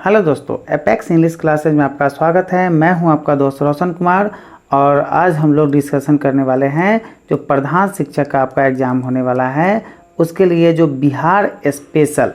Hello दोस्तों, apex English classes में आपका स्वागत है। मैं हूं आपका दोस्त रोशन कुमार और आज हम लोग डिस्कशन करने वाले हैं जो प्रधान शिक्षक का आपका एग्ज़ाम होने वाला है उसके लिए जो बिहार स्पेशल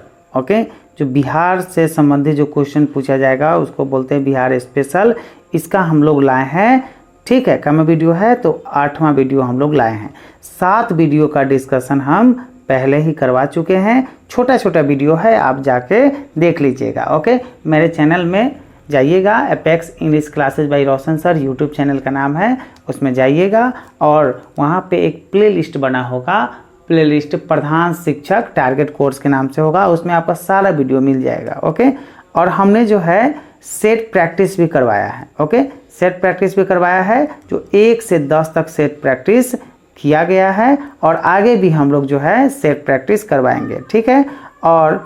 जो बिहार से संबंधित जो क्वेश्चन पूछा जाएगा उसको बोलते हैं बिहार स्पेशल। इसका हम लोग लाए हैं, ठीक है। कम वीडियो है तो 8वां वीडियो हम लोग लाए हैं। 7 वीडियो का डिस्कशन हम पहले ही करवा चुके हैं। छोटा छोटा वीडियो है, आप जाके देख लीजिएगा। ओके, मेरे चैनल में जाइएगा, एपेक्स इंग्लिश क्लासेज बाय रोशन सर यूट्यूब चैनल का नाम है, उसमें जाइएगा और वहाँ पे एक प्लेलिस्ट बना होगा। प्लेलिस्ट प्रधान शिक्षक टारगेट कोर्स के नाम से होगा, उसमें आपका सारा वीडियो मिल जाएगा। ओके, और हमने जो है सेट प्रैक्टिस भी करवाया है। ओके, सेट प्रैक्टिस भी करवाया है जो 1 से 10 तक सेट प्रैक्टिस किया गया है और आगे भी हम लोग जो है सेट प्रैक्टिस करवाएंगे, ठीक है। और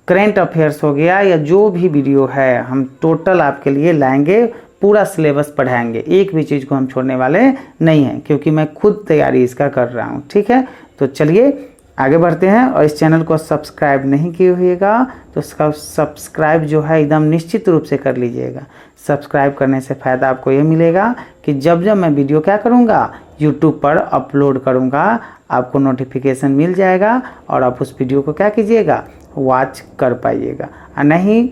करेंट अफेयर्स हो गया या जो भी वीडियो है हम टोटल आपके लिए लाएंगे, पूरा सिलेबस पढ़ाएंगे, एक भी चीज़ को हम छोड़ने वाले नहीं हैं क्योंकि मैं खुद तैयारी इसका कर रहा हूँ, ठीक है। तो चलिए आगे बढ़ते हैं। और इस चैनल को सब्सक्राइब नहीं किए हुएगा तो उसका सब्सक्राइब जो है एकदम निश्चित रूप से कर लीजिएगा। सब्सक्राइब करने से फ़ायदा आपको ये मिलेगा कि जब जब मैं वीडियो क्या करूँगा यूट्यूब पर अपलोड करूँगा आपको नोटिफिकेशन मिल जाएगा और आप उस वीडियो को क्या कीजिएगा, वॉच कर पाइएगा। और नहीं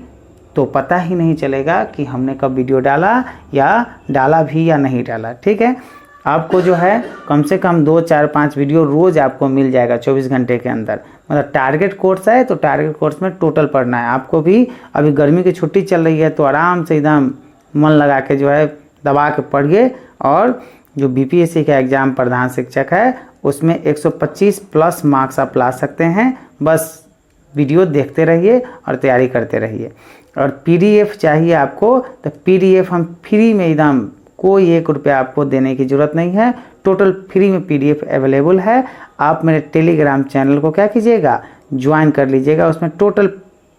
तो पता ही नहीं चलेगा कि हमने कब वीडियो डाला या डाला भी या नहीं डाला, ठीक है। आपको जो है कम से कम 2, 4, 5 वीडियो रोज़ आपको मिल जाएगा 24 घंटे के अंदर। मतलब टारगेट कोर्स है तो टारगेट कोर्स में टोटल पढ़ना है आपको भी। अभी गर्मी की छुट्टी चल रही है तो आराम से एकदम मन लगा के जो है दबा के पढ़िए। और जो बीपीएससी का एग्ज़ाम प्रधान शिक्षक है उसमें 125 प्लस मार्क्स आप ला सकते हैं। बस वीडियो देखते रहिए और तैयारी करते रहिए। और पीडीएफ चाहिए आपको तो पीडीएफ हम फ्री में एकदम, कोई 1 रुपया आपको देने की ज़रूरत नहीं है, टोटल फ्री में पीडीएफ अवेलेबल है। आप मेरे टेलीग्राम चैनल को क्या कीजिएगा, ज्वाइन कर लीजिएगा, उसमें टोटल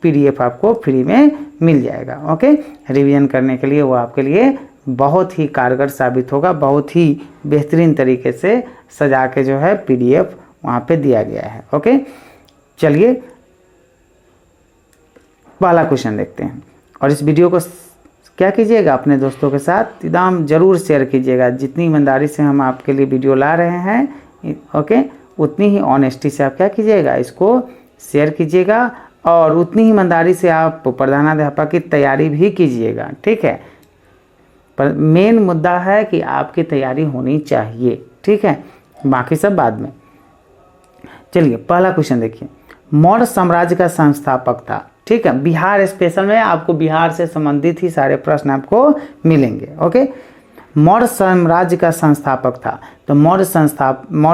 पीडीएफ आपको फ्री में मिल जाएगा। ओके, रिवीजन करने के लिए वो आपके लिए बहुत ही कारगर साबित होगा। बहुत ही बेहतरीन तरीके से सजा के जो है पीडीएफ वहाँ पे दिया गया है। ओके, चलिए पहला क्वेश्चन देखते हैं। और इस वीडियो को क्या कीजिएगा, अपने दोस्तों के साथ एकदम ज़रूर शेयर कीजिएगा। जितनी ईमानदारी से हम आपके लिए वीडियो ला रहे हैं, ओके, उतनी ही ऑनेस्टी से आप क्या कीजिएगा, इसको शेयर कीजिएगा और उतनी ही ईमानदारी से आप प्रधानाध्यापक की तैयारी भी कीजिएगा, ठीक है। पर मेन मुद्दा है कि आपकी तैयारी होनी चाहिए, ठीक है, बाकी सब बाद में। चलिए पहला क्वेश्चन देखिए। मौर्य साम्राज्य का संस्थापक था, ठीक है। बिहार स्पेशल में आपको बिहार से संबंधित ही सारे प्रश्न आपको मिलेंगे। ओके, मौर्य साम्राज्य का संस्थापक था तो मौर्य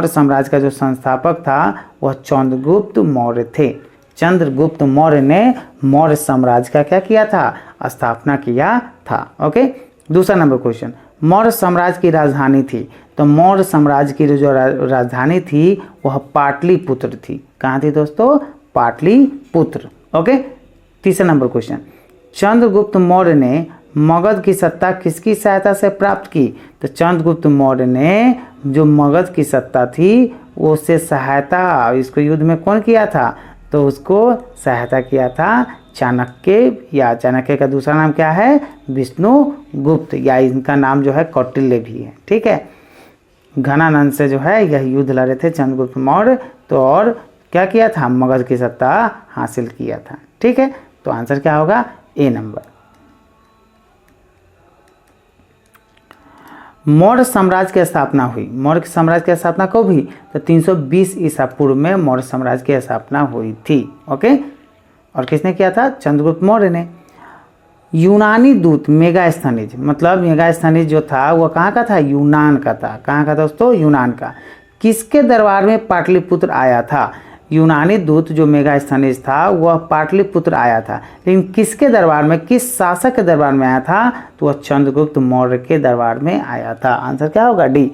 साम्राज्य का जो संस्थापक था वह चंद्रगुप्त मौर्य थे। चंद्रगुप्त मौर्य ने मौर्य साम्राज्य का क्या किया था, स्थापना किया था। ओके, दूसरा नंबर क्वेश्चन। मौर्य साम्राज्य की राजधानी थी तो मौर्य साम्राज्य की जो राजधानी थी वह पाटलिपुत्र थी। कहाँ थी दोस्तों, पाटलिपुत्र। ओके, तीसरा नंबर क्वेश्चन। चंद्रगुप्त मौर्य ने मगध की सत्ता किसकी सहायता से प्राप्त की, तो चंद्रगुप्त मौर्य ने जो मगध की सत्ता थी वो उससे सहायता, इसको युद्ध में कौन किया था, तो उसको सहायता किया था चाणक्य, या चाणक्य का दूसरा नाम क्या है, विष्णुगुप्त, या इनका नाम जो है कौटिल्य भी है, ठीक है। घनानंद से जो है यह युद्ध लड़े थे चंद्रगुप्त मौर्य, तो और क्या किया था, मगध की सत्ता हासिल किया था, ठीक है। तो आंसर क्या होगा, ए नंबर। मौर्य साम्राज्य की स्थापना हुई, मौर्य साम्राज्य की स्थापना कब हुई, तो 320 ईसा पूर्व में मौर्य साम्राज्य की स्थापना हुई थी। ओके, और किसने किया था, चंद्रगुप्त मौर्य ने। यूनानी दूत मेगास्थनीज, मतलब मेगास्थनीज जो था वह कहाँ का था, यूनान का था। कहाँ का दोस्तों, यूनान का। किसके दरबार में पाटलिपुत्र आया था, यूनानी दूत जो मेगास्थनीज था वह पाटलिपुत्र आया था, लेकिन किसके दरबार में, किस शासक के दरबार में आया था, तो वह चंद्रगुप्त मौर्य के दरबार में आया था। आंसर क्या होगा, डी।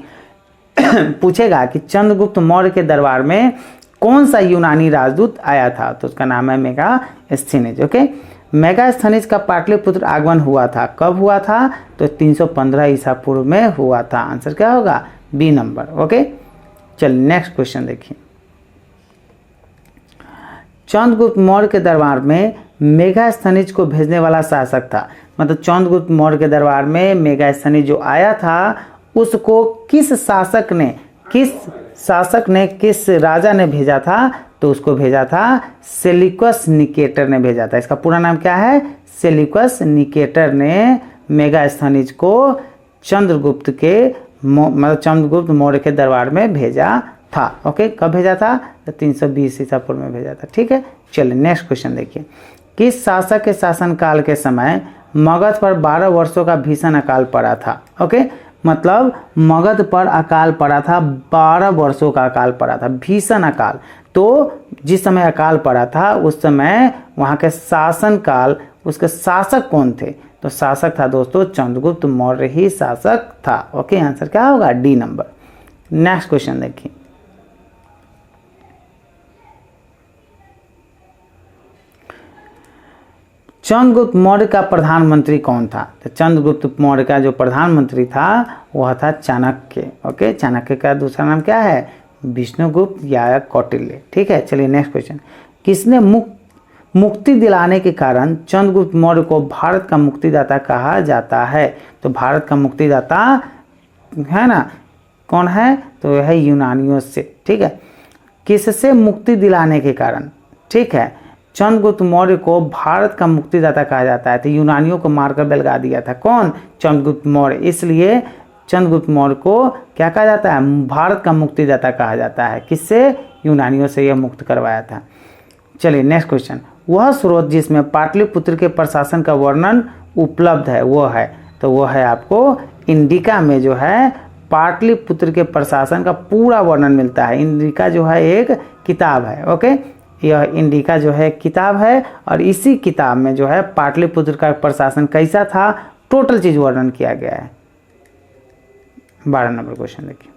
पूछेगा कि चंद्रगुप्त मौर्य के दरबार में कौन सा यूनानी राजदूत आया था, तो उसका नाम है मेगास्थनीज। ओके, मेगास्थनीज का पाटलिपुत्र आगमन हुआ था, कब हुआ था, तो 315 ईसा पूर्व में हुआ था। आंसर क्या होगा, बी नंबर। ओके, चलिए नेक्स्ट क्वेश्चन देखिए। चंद्रगुप्त मौर्य के दरबार में मेगास्थनीज को भेजने वाला शासक था? मतलब चंद्रगुप्त मौर्य के दरबार में मेगास्थनीज जो आया था उसको किस राजा ने भेजा था? तो उसको भेजा था सेल्यूकस निकेटर ने भेजा था। इसका पूरा नाम क्या है? सेल्यूकस निकेटर ने मेगास्थनीज को चंद्रगुप्त मौर्य के दरबार में भेजा था। ओके, कब भेजा था? तो 320 ईसा पूर्व में भेजा था। ठीक है, चलिए नेक्स्ट क्वेश्चन देखिए। किस शासक के शासनकाल के समय मगध पर 12 वर्षों का भीषण अकाल पड़ा था? ओके, मतलब मगध पर अकाल पड़ा था, 12 वर्षों का अकाल पड़ा था, भीषण अकाल। तो जिस समय अकाल पड़ा था उस समय वहाँ के शासनकाल, उसके शासक कौन थे? तो शासक था दोस्तों चंद्रगुप्त मौर्य ही शासक था। ओके, आंसर क्या होगा? D number. नेक्स्ट क्वेश्चन देखिए। चंद्रगुप्त मौर्य का प्रधानमंत्री कौन था? तो चंद्रगुप्त मौर्य का जो प्रधानमंत्री था वह था चाणक्य। ओके, चाणक्य का दूसरा नाम क्या है? विष्णुगुप्त या कौटिल्य। ठीक है, चलिए नेक्स्ट क्वेश्चन। किसने मुक्ति दिलाने के कारण चंद्रगुप्त मौर्य को भारत का मुक्तिदाता कहा जाता है? तो भारत का मुक्तिदाता है ना, कौन है? तो यह है यूनानियों से। ठीक है, किससे मुक्ति दिलाने के कारण, ठीक है, चंद्रगुप्त मौर्य को भारत का मुक्तिदाता कहा जाता है? तो यूनानियों को मारकर बेलगा दिया था कौन? चंद्रगुप्त मौर्य। इसलिए चंद्रगुप्त मौर्य को क्या कहा जाता है? भारत का मुक्तिदाता कहा जाता है। किससे? यूनानियों से यह मुक्त करवाया था। चलिए नेक्स्ट क्वेश्चन। वह स्रोत जिसमें पाटलिपुत्र के प्रशासन का वर्णन उपलब्ध है वो है? तो वो है आपको इंडिका में जो है पाटलिपुत्र के प्रशासन का पूरा वर्णन मिलता है। इंडिका जो है एक किताब है। ओके, यह इंडिका जो है किताब है और इसी किताब में जो है पाटलिपुत्र का प्रशासन कैसा था टोटल चीज वर्णन किया गया है। 12 नंबर क्वेश्चन देखिए।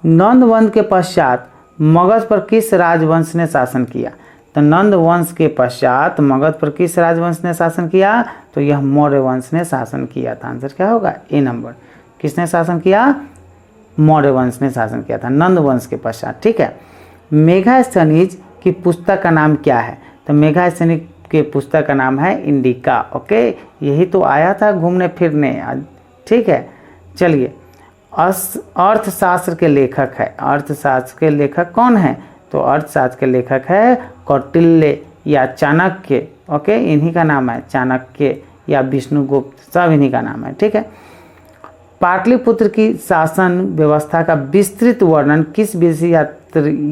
नंद वंश के पश्चात मगध पर किस राजवंश ने शासन किया? तो नंद वंश के पश्चात मगध पर किस राजवंश ने शासन किया? तो यह मौर्य वंश ने शासन किया था। आंसर क्या होगा? ए नंबर। किसने शासन किया? मौर्य वंश ने शासन किया था नंद वंश के पश्चात। ठीक है, मेगास्थनीज की पुस्तक का नाम क्या है? तो मेगास्थनीज की पुस्तक का नाम है इंडिका। ओके, यही तो आया था घूमने फिरने आज। ठीक है, चलिए अर्थशास्त्र के लेखक है। अर्थशास्त्र के लेखक कौन है? तो अर्थशास्त्र के लेखक है कौटिल्य या चाणक्य। ओके, इन्हीं का नाम है चाणक्य या विष्णुगुप्त, सब इन्हीं का नाम है। ठीक है, पाटलिपुत्र की शासन व्यवस्था का विस्तृत वर्णन किस विदेशी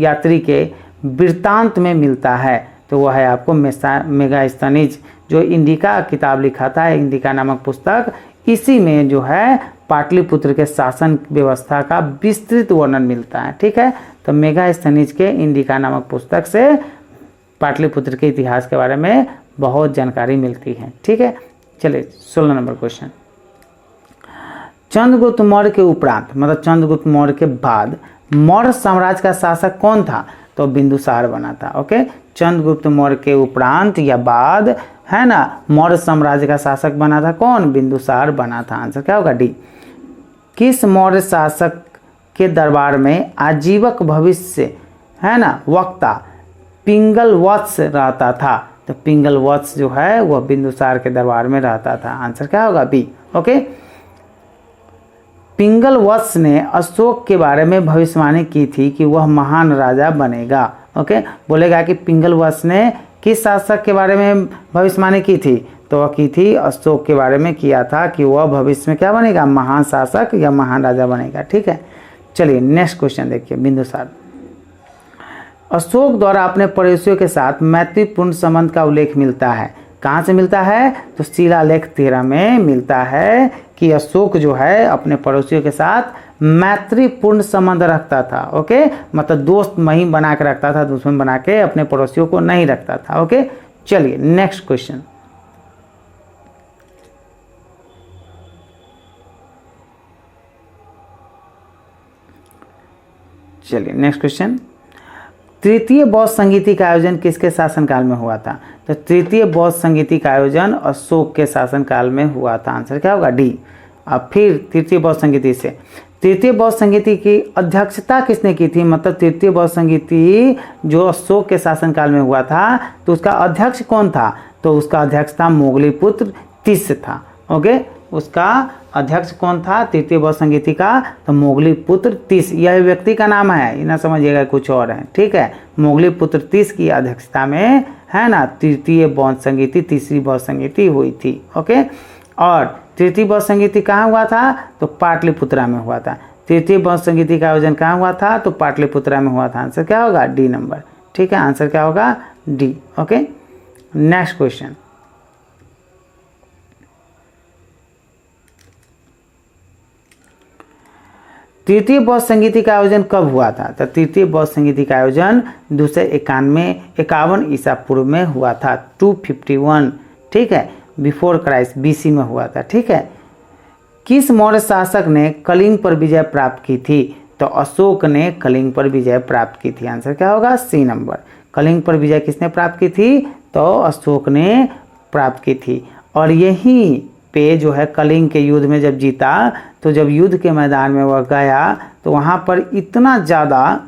यात्री के वृत्तांत में मिलता है? तो वह है आपको मेगास्थनीज जो इंडिका किताब लिखा था, इंडिका नामक पुस्तक, इसी में जो है पाटलिपुत्र के शासन व्यवस्था का विस्तृत वर्णन मिलता है। ठीक है, तो मेगास्थनीज के इंडिका नामक पुस्तक से पाटलिपुत्र के इतिहास के बारे में बहुत जानकारी मिलती है। ठीक है, चलिए 16 नंबर क्वेश्चन। चंद्रगुप्त मौर्य के उपरांत मतलब चंद्रगुप्त मौर्य के बाद मौर्य साम्राज्य का शासक कौन था? तो बिंदुसार बना था। ओके, चंद्रगुप्त मौर्य के उपरांत या बाद है ना मौर्य साम्राज्य का शासक बना था कौन? बिंदुसार बना था। आंसर क्या होगा? डी। किस मौर्य शासक के दरबार में आजीवक भविष्य है ना वक्ता पिंगलवत्स रहता था? तो पिंगलवत्स जो है वह बिंदुसार के दरबार में रहता था। आंसर क्या होगा? बी। ओके, पिंगलवत्स ने अशोक के बारे में भविष्यवाणी की थी कि वह महान राजा बनेगा। ओके, बोलेगा कि पिंगलवत्स ने किस शासक के बारे में भविष्यवाणी की थी? तो वह की थी अशोक के बारे में किया था कि वह भविष्य में क्या बनेगा? महान शासक या महान राजा बनेगा। ठीक है, चलिए नेक्स्ट क्वेश्चन देखिए। बिंदुसार अशोक द्वारा अपने पड़ोसियों के साथ मैत्रीपूर्ण संबंध का उल्लेख मिलता है। कहाँ से मिलता है? तो शिलालेख 13 में मिलता है कि अशोक जो है अपने पड़ोसियों के साथ मैत्रीपूर्ण संबंध रखता था। ओके, मतलब दोस्त महिम बना के रखता था, दुश्मन बना के अपने पड़ोसियों को नहीं रखता था। ओके, चलिए नेक्स्ट क्वेश्चन। चलिए नेक्स्ट क्वेश्चन। तृतीय बौद्ध संगीति का आयोजन किसके शासनकाल में हुआ था? तो तृतीय बौद्ध संगीति का आयोजन अशोक के शासनकाल में हुआ था। आंसर क्या होगा? डी। अब फिर तृतीय बौद्ध संगीति से तृतीय बौद्ध संगीति की अध्यक्षता किसने की थी, मतलब तृतीय बौद्ध संगीति जो अशोक के शासनकाल में हुआ था तो उसका अध्यक्ष कौन था, तो उसका अध्यक्ष था मोगलीपुत्र तीस था। ओके, उसका अध्यक्ष कौन था तृतीय बौद्ध संगीति का, तो मोगलीपुत्र तीस, यह व्यक्ति का नाम है, ये ना समझिएगा कुछ और है, ठीक है। मोगलीपुत्र तीस की अध्यक्षता में है ना तृतीय बौद्ध संगीति, तीसरी बौद्ध संगीति हुई थी। ओके, और तृतीय बौद्ध संगीति कहाँ हुआ था, तो पाटलिपुत्रा में हुआ था। तृतीय बौद्ध संगीति का आयोजन कहाँ हुआ था, तो पाटलिपुत्रा में हुआ था। आंसर क्या होगा, डी नंबर, ठीक है, आंसर क्या होगा, डी। ओके, नेक्स्ट क्वेश्चन, तृतीय बौद्ध संगीति का आयोजन कब हुआ था, तो तृतीय बौद्ध संगीति का आयोजन 251 ईसा पूर्व में हुआ था, 251, ठीक है, बिफोर क्राइस्ट, बीसी में हुआ था, ठीक है। किस मौर्य शासक ने कलिंग पर विजय प्राप्त की थी, तो अशोक ने कलिंग पर विजय प्राप्त की थी। आंसर क्या होगा, सी नंबर। कलिंग पर विजय किसने प्राप्त की थी, तो अशोक ने प्राप्त की थी। और यहीं पे जो है कलिंग के युद्ध में जब जीता, तो जब युद्ध के मैदान में वह गया तो वहाँ पर इतना ज़्यादा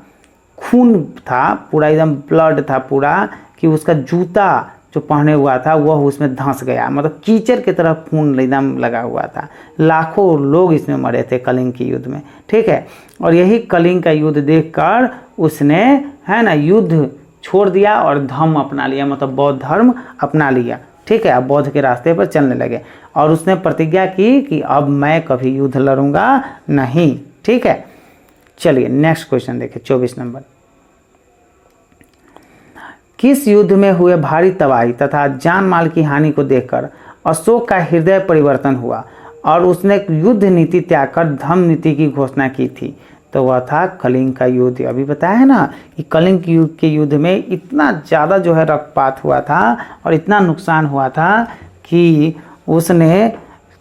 खून था, पूरा एकदम ब्लड था पूरा, कि उसका जूता जो पहने हुआ था वह उसमें धंस गया, मतलब कीचड़ की तरह खून एकदम लगा हुआ था। लाखों लोग इसमें मरे थे कलिंग के युद्ध में, ठीक है। और यही कलिंग का युद्ध देखकर उसने है ना युद्ध छोड़ दिया और धर्म अपना लिया, मतलब बौद्ध धर्म अपना लिया, ठीक है। अब बौद्ध के रास्ते पर चलने लगे और उसने प्रतिज्ञा की कि अब मैं कभी युद्ध लड़ूंगा नहीं, ठीक है। चलिए नेक्स्ट क्वेश्चन देखिए, 24 नंबर। किस युद्ध में हुए भारी तबाही तथा जान माल की हानि को देखकर अशोक का हृदय परिवर्तन हुआ और उसने युद्ध नीति त्याग कर धम्म नीति की घोषणा की थी, तो वह था कलिंग का युद्ध। अभी बताया है ना कि कलिंग के युद्ध में इतना ज़्यादा जो है रक्तपात हुआ था और इतना नुकसान हुआ था कि उसने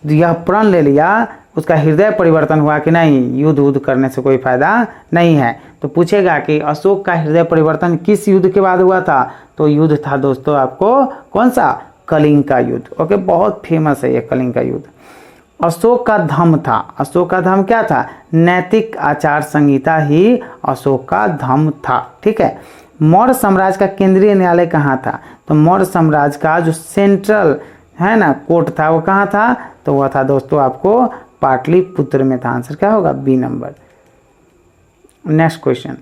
यह प्रण ले लिया, उसका हृदय परिवर्तन हुआ कि नहीं, युद्ध करने से कोई फायदा नहीं है। तो पूछेगा कि अशोक का हृदय परिवर्तन किस युद्ध के बाद हुआ था, तो युद्ध था दोस्तों आपको कौन सा, कलिंग का युद्ध। ओके, बहुत फेमस है ये कलिंग का युद्ध। अशोक का धम्म था, अशोक का धम्म क्या था, नैतिक आचार संहिता ही अशोक का धम्म था, ठीक है। मौर्य साम्राज्य का केंद्रीय न्यायालय कहाँ था, तो मौर्य साम्राज्य का जो सेंट्रल है ना कोर्ट था वो कहाँ था, तो वह था दोस्तों आपको पाटलिपुत्र में था। आंसर क्या होगा, B number. Next question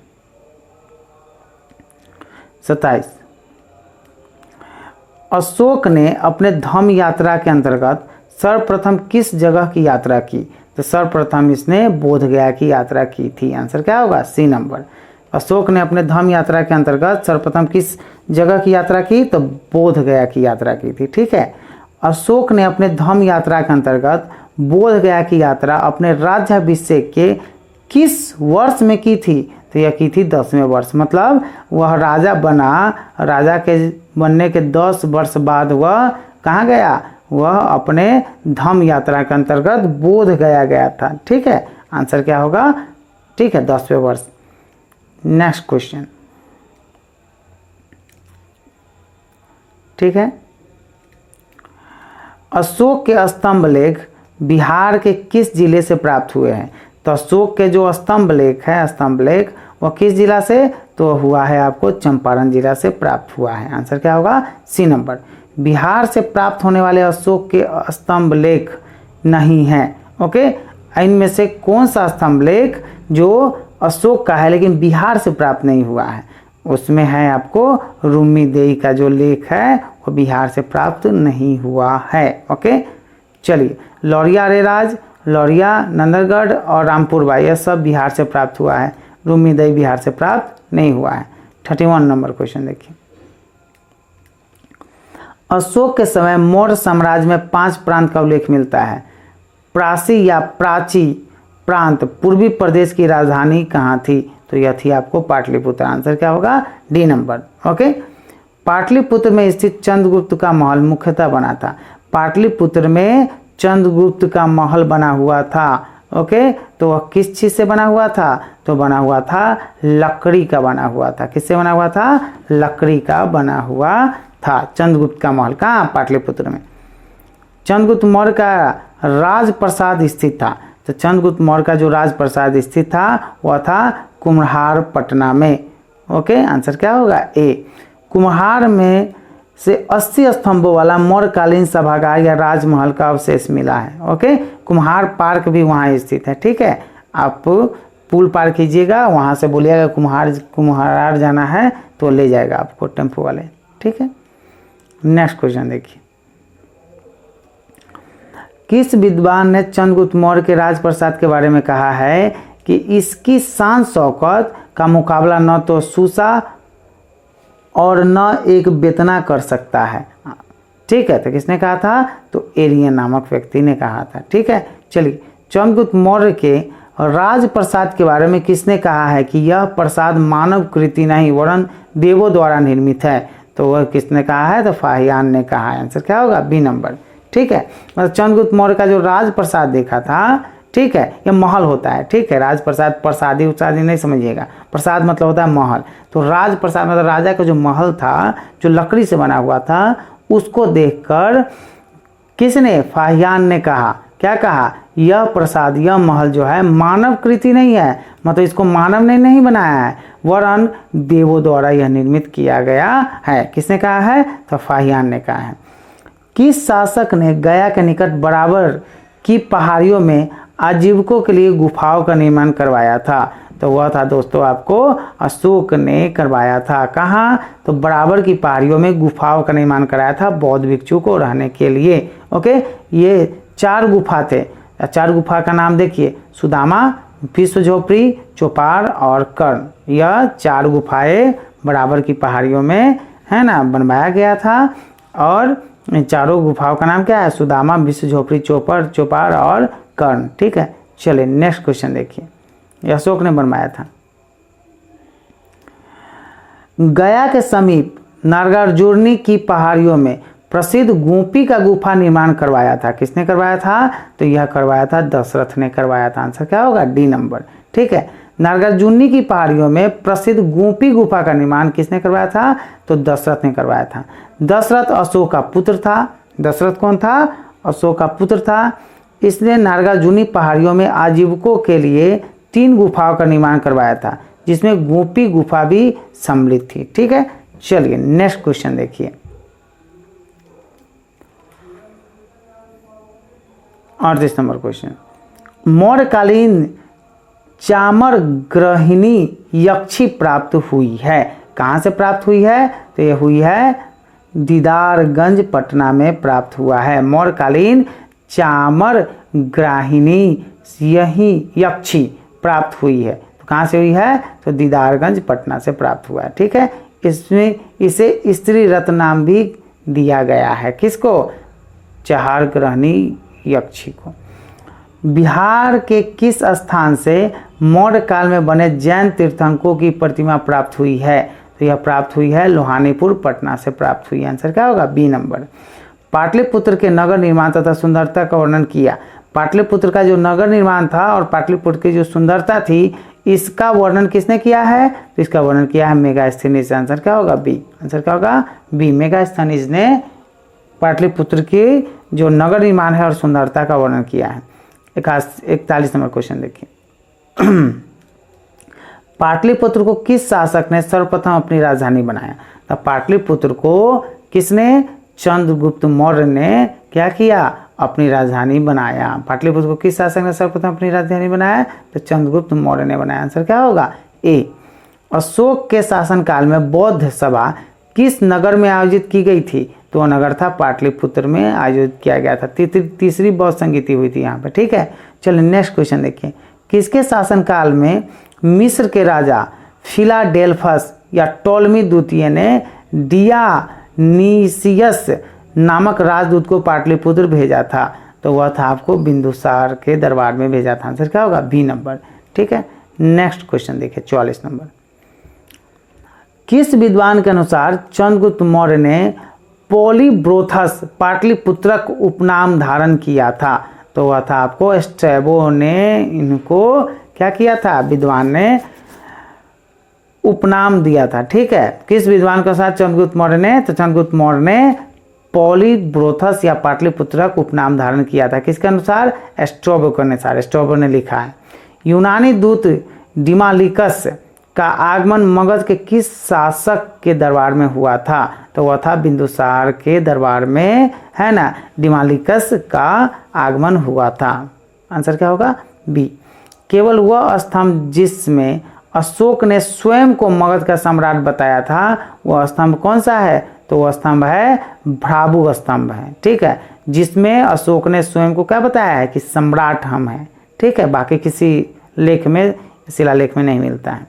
27। Ashok ने अपने धम्म यात्रा के अंतर्गत सर्वप्रथम किस जगह की यात्रा की, तो सर्वप्रथम इसने बोध गया की यात्रा की थी। आंसर क्या होगा, सी नंबर। अशोक ने अपने धम्म यात्रा के अंतर्गत सर्वप्रथम किस जगह की यात्रा की, तो बोध गया की यात्रा की थी, ठीक है। अशोक ने अपने धम्म यात्रा के अंतर्गत बोध गया की यात्रा अपने राज्याभिषेक के किस वर्ष में की थी, तो यह की थी 10वें वर्ष, मतलब वह राजा बना, राजा के बनने के 10 वर्ष बाद वह कहाँ गया, वह अपने धम्म यात्रा के अंतर्गत बोध गया था, ठीक है। आंसर क्या होगा, ठीक है, 10वें वर्ष। नेक्स्ट क्वेश्चन, ठीक है। अशोक के स्तंभ लेख बिहार के किस जिले से प्राप्त हुए हैं, तो अशोक के जो स्तंभ लेख है, स्तंभ लेख वह किस जिला से, तो हुआ है आपको चंपारण जिला से प्राप्त हुआ है। आंसर क्या होगा, सी नंबर। बिहार से प्राप्त होने वाले अशोक के स्तंभ लेख नहीं हैं, ओके। इनमें से कौन सा स्तंभ लेख जो अशोक का है लेकिन बिहार से प्राप्त नहीं हुआ है, उसमें है आपको रूमीदेई का जो लेख है वो बिहार से प्राप्त नहीं हुआ है, ओके। चलिए, लौरिया अरेराज, लौरिया, नंदनगढ़ और रामपुर बाई यह सब बिहार से प्राप्त हुआ है, रूमीदेई बिहार से प्राप्त नहीं हुआ है। 31 नंबर क्वेश्चन देखिए। अशोक के समय मौर्य साम्राज्य में 5 प्रांत का उल्लेख मिलता है। प्राची या प्राची प्रांत पूर्वी प्रदेश की राजधानी कहाँ थी, तो यह थी आपको पाटलिपुत्र। आंसर क्या होगा, डी नंबर, ओके। पाटलिपुत्र में स्थित चंद्रगुप्त का महल मुख्यतः बना था। पाटलिपुत्र में चंद्रगुप्त का महल बना हुआ था, ओके। तो वह किस चीज़ से बना हुआ था, तो बना हुआ था लकड़ी का बना हुआ था। किससे बना हुआ था, लकड़ी का बना हुआ था चंद्रगुप्त का महल। कहाँ, पाटलिपुत्र में। चंद्रगुप्त मौर्य का राजप्रसाद स्थित था। तो चंद्रगुप्त मौर्य का जो राजप्रसाद स्थित था वह था कुम्हार पटना में। ओके, आंसर क्या होगा? ए। कुम्हार में से 80 स्तंभों वाला मौर्यकालीन सभागार या राजमहल का अवशेष मिला है। ओके, कुम्हार पार्क भी वहाँ स्थित है। ठीक है, आप पुल पार कीजिएगा, वहाँ से बोलिएगा कुम्हार जाना है तो ले जाएगा आपको टेम्पो वाले। ठीक है, नेक्स्ट क्वेश्चन देखिए। किस विद्वान ने चंद्रगुप्त मौर्य के राजप्रसाद के बारे में कहा है कि इसकी शान शौकत का मुकाबला न तो सूसा और न एक बेतना कर सकता है? ठीक है, तो किसने कहा था? तो एरियन नामक व्यक्ति ने कहा था। ठीक है, चलिए, चंद्रगुप्त मौर्य के राजप्रसाद के बारे में किसने कहा है कि यह प्रसाद मानव कृति नहीं वरन देवों द्वारा निर्मित है? तो वह किसने कहा है? तो फाहियान ने कहा है। आंसर क्या होगा? B number. ठीक है, मतलब चंद्रगुप्त मौर्य का जो राजप्रसाद देखा था, ठीक है, यह महल होता है। ठीक है, राजप्रसाद प्रसादी उसादी नहीं समझिएगा, प्रसाद मतलब होता है महल। तो राजप्रसाद मतलब राजा का जो महल था, जो लकड़ी से बना हुआ था, उसको देखकर किसने? फाहियान ने कहा। क्या कहा? यह प्रसाद, यह महल जो है मानव कृति नहीं है, मतलब इसको मानव ने नहीं बनाया है वरन देवों द्वारा यह निर्मित किया गया है। किसने कहा है? तो फाहियान ने कहा है। किस शासक ने गया के निकट बराबर की पहाड़ियों में आजीविकों के लिए गुफाओं का निर्माण करवाया था? तो वह था दोस्तों आपको अशोक ने करवाया था। कहाँ? तो बराबर की पहाड़ियों में गुफाओं का निर्माण कराया था बौद्ध भिक्षु को रहने के लिए। ओके, ये 4 गुफा थे। 4 गुफा का नाम देखिए, सुदामा, विश्व झोपड़ी, चौपार और कर्ण। यह 4 गुफाएं बराबर की पहाड़ियों में है ना बनवाया गया था। और इन चारों गुफाओं का नाम क्या है? सुदामा, विश्व झोपड़ी, चौपार और कर्ण। ठीक है, चलिए नेक्स्ट क्वेश्चन देखिए। यह अशोक ने बनवाया था। गया के समीप नागार्जुनी की पहाड़ियों में प्रसिद्ध गोपी का गुफा निर्माण करवाया था। किसने करवाया था? तो यह करवाया था दशरथ ने करवाया था। आंसर क्या होगा? D number. ठीक है, नागार्जुनी की पहाड़ियों में प्रसिद्ध गोपी गुफा का निर्माण किसने करवाया था? तो दशरथ ने करवाया था। दशरथ अशोक का पुत्र था। दशरथ कौन था? अशोक का पुत्र था। इसने नागार्जुनी पहाड़ियों में आजीविकों के लिए 3 गुफाओं का निर्माण करवाया था, जिसमें गोपी गुफा भी सम्मिलित थी। ठीक है, चलिए नेक्स्ट क्वेश्चन देखिए। 38 नंबर क्वेश्चन। मौर्यकालीन चामर ग्रहिणी यक्षी प्राप्त हुई है। कहाँ से प्राप्त हुई है? तो यह हुई है दीदारगंज पटना में प्राप्त हुआ है। मौर्यकालीन चामर ग्राहिणी यही यक्षी प्राप्त हुई है। तो कहाँ से हुई है? तो दीदारगंज पटना से प्राप्त हुआ है। ठीक है, इसमें इसे स्त्री रत्न नाम भी दिया गया है। किसको? चार ग्रहिणी यक्षी को। बिहार के किस स्थान से मौर्य काल में बने जैन तीर्थंकरों की प्रतिमा प्राप्त हुई है? तो यह प्राप्त हुई है लोहानीपुर पटना से प्राप्त हुई। आंसर क्या होगा? B number. पाटलिपुत्र के नगर निर्माण तथा सुंदरता का वर्णन किया। पाटलिपुत्र का जो नगर निर्माण था और पाटलिपुत्र की जो सुंदरता थी, इसका वर्णन किसने किया है? तो इसका वर्णन किया है मेगास्थनीज। आंसर क्या होगा? बी। आंसर क्या होगा? बी। मेगास्थनीज ने पाटलिपुत्र की जो नगर निर्माण है और सुंदरता का वर्णन किया है। 41 नंबर क्वेश्चन देखिए। पाटलिपुत्र को किस शासक ने सर्वप्रथम अपनी राजधानी बनाया? तो पाटलिपुत्र को किसने? चंद्रगुप्त मौर्य ने क्या किया? अपनी राजधानी बनाया। पाटलिपुत्र को किस शासक ने सर्वप्रथम अपनी राजधानी बनाया? तो चंद्रगुप्त मौर्य ने बनाया। आंसर क्या होगा? ए। अशोक के शासनकाल में बौद्ध सभा किस नगर में आयोजित की गई थी? तो वह नगर था पाटलिपुत्र में आयोजित किया गया था। तीसरी बौद्ध संगीति हुई थी यहाँ पे। ठीक है, चलिए नेक्स्ट क्वेश्चन देखिए। किसके शासनकाल में मिस्र के राजा फिलाडेल्फस या टोलमी द्वितीय ने डियानीसियस नामक राजदूत को पाटलिपुत्र भेजा था? तो वह था आपको बिंदुसार के दरबार में भेजा था। आंसर क्या होगा? B number. ठीक है, नेक्स्ट क्वेश्चन देखिए 44 नंबर। किस विद्वान के अनुसार चंद्रगुप्त मौर्य ने पॉलीब्रोथस पाटलिपुत्रक उपनाम धारण किया था? तो वह था आपको स्ट्रैबो ने इनको क्या किया था? विद्वान ने उपनाम दिया था। ठीक है, किस विद्वान के साथ चंद्रगुप्त मौर्य ने? तो चंद्रगुप्त मौर्य ने पॉलीब्रोथस या पाटलिपुत्र का उपनाम धारण किया था? किसके अनुसार? स्ट्रैबो के अनुसार। स्ट्रैबो ने लिखा है। यूनानी दूत डिमालिकस का आगमन मगध के किस शासक के दरबार में हुआ था? तो वह था बिंदुसार के दरबार में, है ना, डिमालिकस का आगमन हुआ था। आंसर क्या होगा? बी। केवल वह स्तंभ जिसमें अशोक ने स्वयं को मगध का सम्राट बताया था, वह स्तंभ कौन सा है? तो वह स्तंभ है भ्राभु स्तंभ है। ठीक है, जिसमें अशोक ने स्वयं को क्या बताया है कि सम्राट हम हैं। ठीक है, बाकी किसी लेख में, शिलालेख में नहीं मिलता है।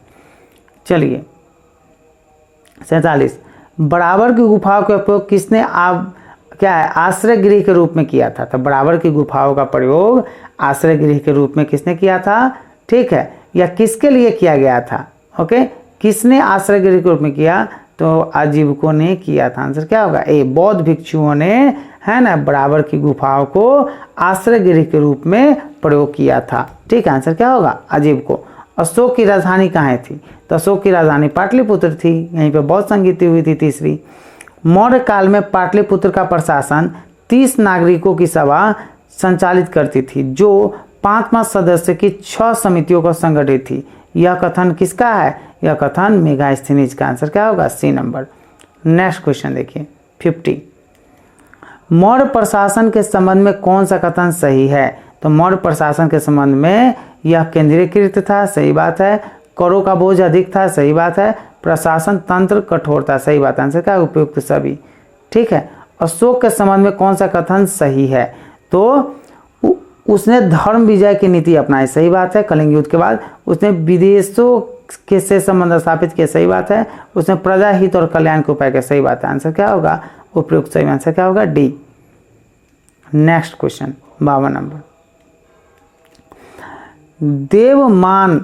चलिए 47, बराबर की गुफाओं का उपयोग किसने क्या है आश्रय गृह के रूप में किया था? तो बराबर की गुफाओं का प्रयोग आश्रय गृह के रूप में किसने किया था? ठीक है, या किसके लिए किया गया था? ओके, किसने आश्रय गृह के रूप में किया? तो आजीविकों ने किया था। आंसर क्या होगा? ए। बौद्ध भिक्षुओं ने, है ना, बराबर की गुफाओं को आश्रय गृह के रूप में प्रयोग किया था। ठीक है, आंसर क्या होगा? आजीविकों। अशोक की राजधानी कहाँ थी? तो अशोक की राजधानी पाटलिपुत्र थी। यहीं पे बौद्ध संगीति हुई थी। तीसरी, मौर्य काल में पाटलिपुत्र का प्रशासन 30 नागरिकों की सभा संचालित करती थी, जो 5 सदस्य की 6 समितियों को संगठित थी। यह कथन किसका है? यह कथन मेगास्थनीज का। आंसर क्या होगा? C number. नेक्स्ट क्वेश्चन देखिए 50, मौर्य प्रशासन के संबंध में कौन सा कथन सही है? तो मौर्य प्रशासन के संबंध में यह केंद्रीकृत था, सही बात है। करों का बोझ अधिक था, सही बात है। प्रशासन तंत्र कठोर था, सही बात है। आंसर क्या? उपयुक्त सभी। ठीक है, अशोक के संबंध में कौन सा कथन सही है? तो उसने धर्म विजय की नीति अपनाई, सही बात है। कलिंग युद्ध के बाद उसने विदेशों के से संबंध स्थापित किए, सही बात है। उसने प्रजा हित और कल्याण के उपाय किए, सही बात है। आंसर क्या होगा? उपयुक्त सही। आंसर क्या होगा? D. Next question 52 number, Devman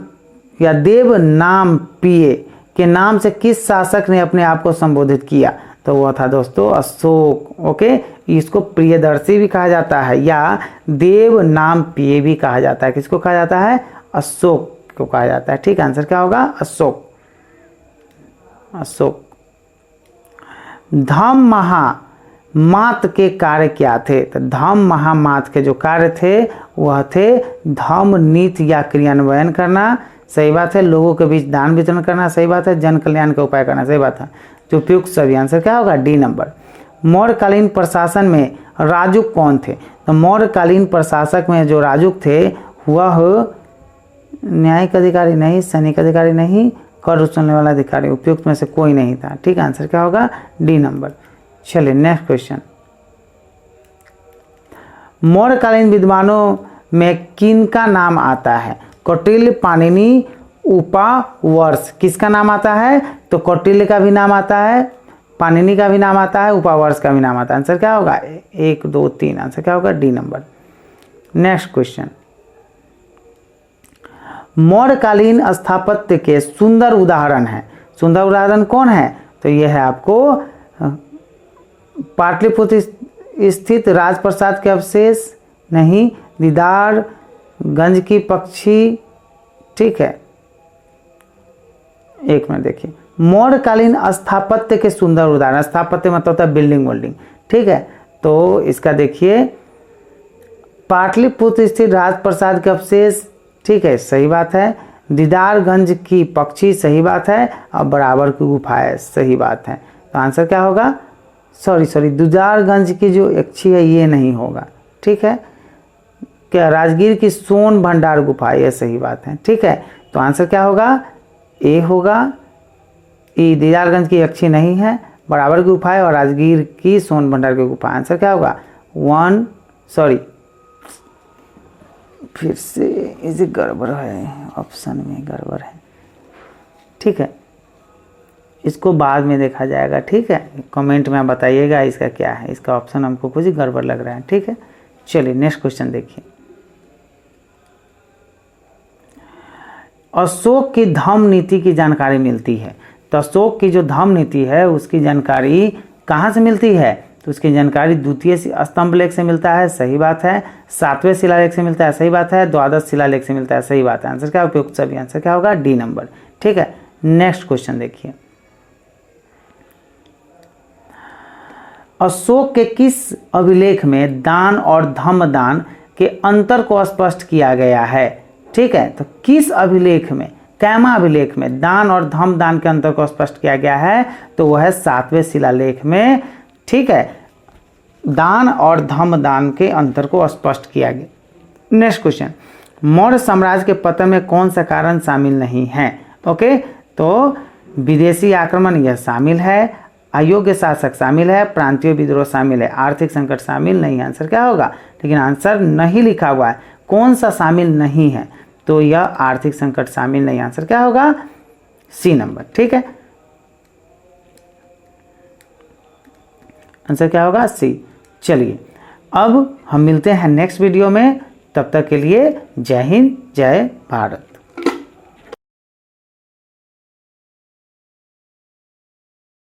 या देव नाम पिए के नाम से किस शासक ने अपने आप को संबोधित किया? तो वह था दोस्तों अशोक। ओके, इसको प्रियदर्शी भी कहा जाता है या देव नाम पिए भी कहा जाता है। किसको कहा जाता है? अशोक को कहा जाता है। ठीक, आंसर क्या होगा? अशोक। अशोक। धम्म महामात के कार्य क्या थे? तो धम्म महामात के जो कार्य थे वह थे धम्म नीति या क्रियान्वयन करना, सही बात है। लोगों के बीच दान वितरण करना, सही बात है। जन कल्याण का उपाय करना, सही बात है। जो उपयुक्त सभी। आंसर क्या होगा? D number. मौर्यकालीन प्रशासन में राजुक कौन थे? तो मौर्यकालीन प्रशासक में जो राजुक थे वह न्यायिक अधिकारी नहीं, सैनिक अधिकारी नहीं, कर वसूलने वाला अधिकारी, उपयुक्त में से कोई नहीं था। ठीक, आंसर क्या होगा? D number. चलिए नेक्स्ट क्वेश्चन, मौर्यकालीन विद्वानों में किनका नाम आता है? कौटिल्य, पाणिनि, उपावर्ष। किसका नाम आता है? तो कौटिल्य का भी नाम आता है, पाणिनि का भी नाम आता है, उपावर्ष का भी नाम आता है। आंसर क्या होगा? 1 2 3। आंसर क्या होगा? D number. नेक्स्ट क्वेश्चन, मौर्यकालीन स्थापत्य के सुंदर उदाहरण है। सुंदर उदाहरण कौन है? तो यह है आपको पाटलिपुत्र स्थित राजप्रसाद के अवशेष, नहीं, दीदार गंज की पक्षी। ठीक है, एक मिनट देखिए, मौर्यकालीन स्थापत्य के सुंदर उदाहरण, स्थापत्य मतलब होता है बिल्डिंग विल्डिंग। ठीक है, तो इसका देखिए पाटलिपुत्र स्थित राजप्रसाद के अवशेष, ठीक है, सही बात है। दीदारगंज की पक्षी, सही बात है। और बराबर की गुफाएं, सही बात है। तो आंसर क्या होगा? सॉरी, दीदारगंज की जो यक्षी है ये नहीं होगा। ठीक है, क्या राजगीर की सोन भंडार गुफा, ये सही बात है। ठीक है, तो आंसर क्या होगा? ए होगा। ई दीदारगंज की यक्षी नहीं है, बराबर की गुफा है और राजगीर की सोन भंडार की गुफा। आंसर क्या होगा? 1 सॉरी फिर से इसे गड़बड़ है, ऑप्शन में गड़बड़ है। ठीक है, इसको बाद में देखा जाएगा। ठीक है, कमेंट में आप बताइएगा इसका क्या है, इसका ऑप्शन हमको कुछ गड़बड़ लग रहा है। ठीक है, चलिए नेक्स्ट क्वेश्चन देखिए, अशोक की धम्म नीति की जानकारी मिलती है। तो अशोक की जो धम्म नीति है उसकी जानकारी कहाँ से मिलती है? तो उसकी जानकारी द्वितीय स्तंभ लेख से मिलता है, सही बात है। 7वें शिलालेख से मिलता है, सही बात है। द्वादश शिलालेख से मिलता है, सही बात है। आंसर क्या उपयुक्त सभी। आंसर क्या होगा? D number. ठीक है, नेक्स्ट क्वेश्चन देखिए, अशोक के किस अभिलेख में दान और धम्मदान के अंतर को स्पष्ट किया गया है? ठीक है, तो किस अभिलेख में, कैमा अभिलेख में दान और धम्मदान के अंतर को स्पष्ट किया गया है? तो वह है 7वें शिलालेख में। ठीक है, दान और धम्मदान के अंतर को स्पष्ट किया गया। नेक्स्ट क्वेश्चन, मौर्य साम्राज्य के पतन में कौन सा कारण शामिल नहीं है? ओके, तो विदेशी आक्रमण यह शामिल है, अयोग्य शासक शामिल है, प्रांतीय विद्रोह शामिल है, आर्थिक संकट शामिल नहीं है। आंसर क्या होगा? लेकिन आंसर नहीं लिखा हुआ है, कौन सा शामिल नहीं है? तो यह आर्थिक संकट शामिल नहीं। आंसर क्या होगा? C number. ठीक है, आंसर क्या होगा? सी। चलिए अब हम मिलते हैं नेक्स्ट वीडियो में, तब तक के लिए जय हिंद, जय भारत।